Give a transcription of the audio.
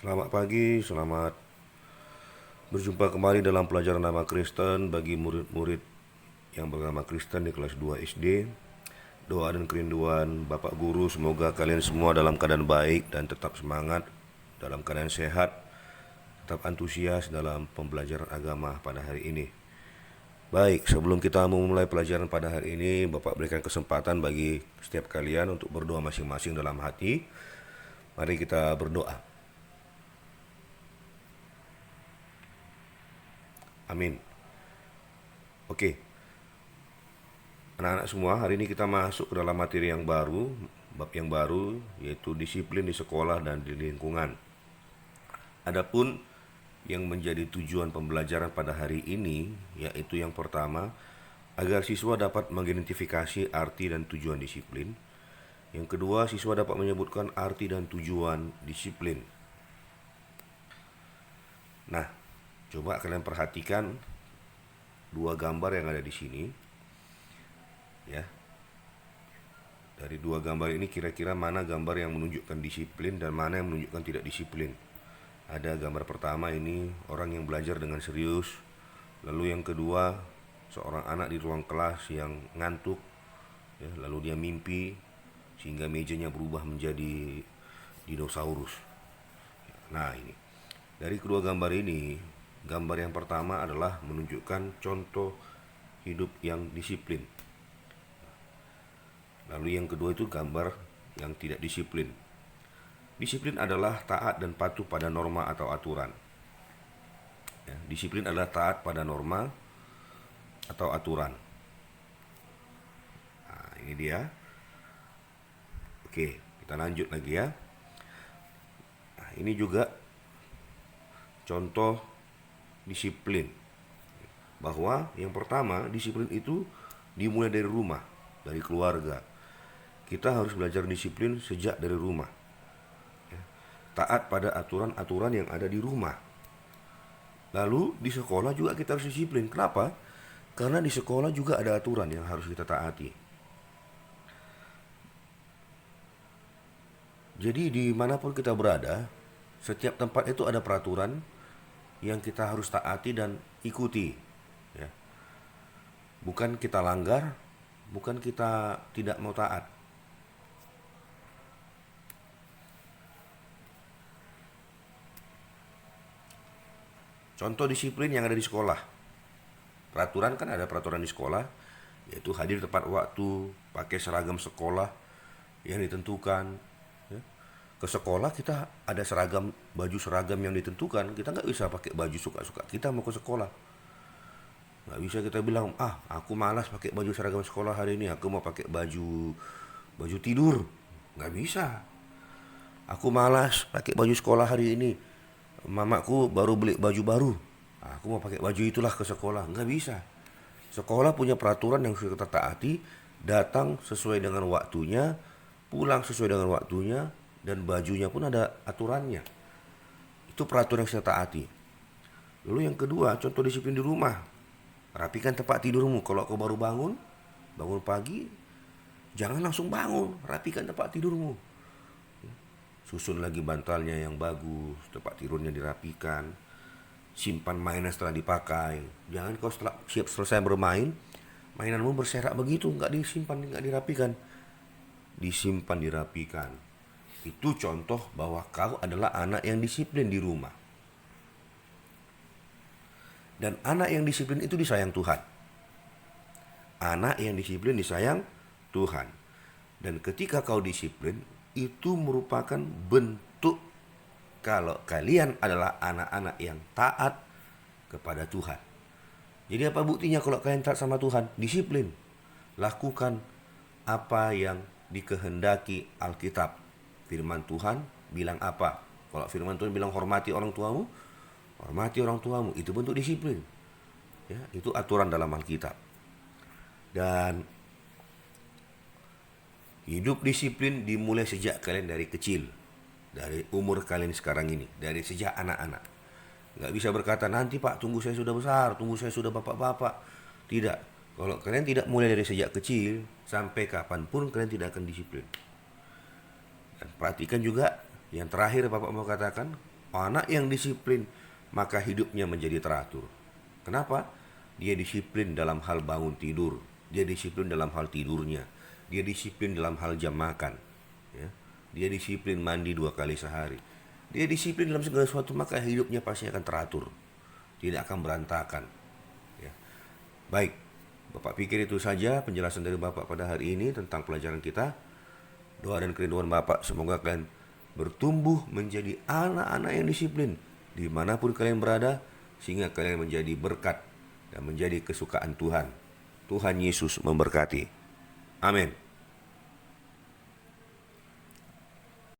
Selamat pagi, selamat berjumpa kembali dalam pelajaran nama Kristen bagi murid-murid yang bernama Kristen di kelas 2 SD. Doa dan kerinduan Bapak Guru semoga kalian semua dalam keadaan baik dan tetap semangat, dalam keadaan sehat, tetap antusias dalam pembelajaran agama pada hari ini. Baik, sebelum kita memulai pelajaran pada hari ini, Bapak berikan kesempatan bagi setiap kalian untuk berdoa masing-masing dalam hati. Mari kita berdoa. Amin. Oke, anak-anak semua, hari ini kita masuk ke dalam materi yang baru, bab yang baru, yaitu disiplin di sekolah dan di lingkungan. Adapun yang menjadi tujuan pembelajaran pada hari ini, yaitu yang pertama, agar siswa dapat mengidentifikasi arti dan tujuan disiplin. Yang kedua, siswa dapat menyebutkan arti dan tujuan disiplin. Nah, coba kalian perhatikan dua gambar yang ada di sini. Ya. Dari dua gambar ini kira-kira mana gambar yang menunjukkan disiplin dan mana yang menunjukkan tidak disiplin. Ada gambar pertama ini orang yang belajar dengan serius. Lalu yang kedua seorang anak di ruang kelas yang ngantuk, ya, lalu dia mimpi sehingga mejanya berubah menjadi dinosaurus. Nah ini dari kedua gambar ini, gambar yang pertama adalah menunjukkan contoh hidup yang disiplin. Lalu yang kedua itu gambar yang tidak disiplin. Disiplin adalah taat dan patuh pada norma atau aturan. Ya, disiplin adalah taat pada norma atau aturan. Nah, ini dia. Oke, kita lanjut lagi ya. Nah, ini juga contoh disiplin. Bahwa yang pertama, disiplin itu dimulai dari rumah, dari keluarga. Kita harus belajar disiplin sejak dari rumah. Taat pada aturan-aturan yang ada di rumah. Lalu di sekolah juga kita harus disiplin. Kenapa? Karena di sekolah juga ada aturan yang harus kita taati. Jadi dimanapun kita berada, setiap tempat itu ada peraturan yang kita harus taati dan ikuti. Ya. Bukan kita langgar, bukan kita tidak mau taat. Contoh disiplin yang ada di sekolah. Peraturan kan ada peraturan di sekolah, yaitu hadir tepat waktu, pakai seragam sekolah yang ditentukan. Ya. Ke sekolah kita ada seragam, baju seragam yang ditentukan. Kita nggak bisa pakai baju suka-suka kita mau ke sekolah. Nggak bisa kita bilang, aku malas pakai baju seragam sekolah hari ini, aku mau pakai baju tidur. Nggak bisa. Aku malas pakai baju sekolah hari ini, mamaku baru beli baju baru, aku mau pakai baju itulah ke sekolah. Nggak bisa. Sekolah punya peraturan yang harus kita taati. Datang sesuai dengan waktunya, pulang sesuai dengan waktunya, dan bajunya pun ada aturannya. Itu peraturan yang saya taati. Lalu yang kedua, contoh disiplin di rumah. Rapikan tempat tidurmu. Kalau kau baru bangun pagi, jangan langsung bangun, rapikan tempat tidurmu. Susun lagi bantalnya yang bagus, tempat tidurnya dirapikan, simpan mainan setelah dipakai. Jangan kau setelah selesai bermain, mainanmu berserak begitu, nggak disimpan, nggak dirapikan. Disimpan, dirapikan. Itu contoh bahwa kau adalah anak yang disiplin di rumah. Dan anak yang disiplin itu disayang Tuhan. Anak yang disiplin disayang Tuhan. Dan ketika kau disiplin, itu merupakan bentuk kalau kalian adalah anak-anak yang taat kepada Tuhan. Jadi apa buktinya kalau kalian taat sama Tuhan? Disiplin. Lakukan apa yang dikehendaki Alkitab. Firman Tuhan bilang apa? Kalau firman Tuhan bilang hormati orang tuamu, hormati orang tuamu. Itu bentuk disiplin. Ya, itu aturan dalam Alkitab. Dan hidup disiplin dimulai sejak kalian dari kecil. Dari umur kalian sekarang ini. Dari sejak anak-anak. Nggak bisa berkata, nanti pak tunggu saya sudah besar, tunggu saya sudah bapak-bapak. Tidak. Kalau kalian tidak mulai dari sejak kecil, sampai kapanpun kalian tidak akan disiplin. Dan perhatikan juga, yang terakhir bapak mau katakan, Anak yang disiplin, maka hidupnya menjadi teratur. Kenapa? Dia disiplin dalam hal bangun tidur, dia disiplin dalam hal tidurnya, dia disiplin dalam hal jam makan, ya. Dia disiplin mandi 2 kali sehari. Dia disiplin dalam segala sesuatu, maka hidupnya pasti akan teratur, tidak akan berantakan. Ya. Baik, Bapak pikir itu saja penjelasan dari Bapak pada hari ini tentang pelajaran kita. Doa dan kerinduan Bapak, semoga kalian bertumbuh menjadi anak-anak yang disiplin dimanapun kalian berada, sehingga kalian menjadi berkat dan menjadi kesukaan Tuhan. Tuhan Yesus memberkati. Amin.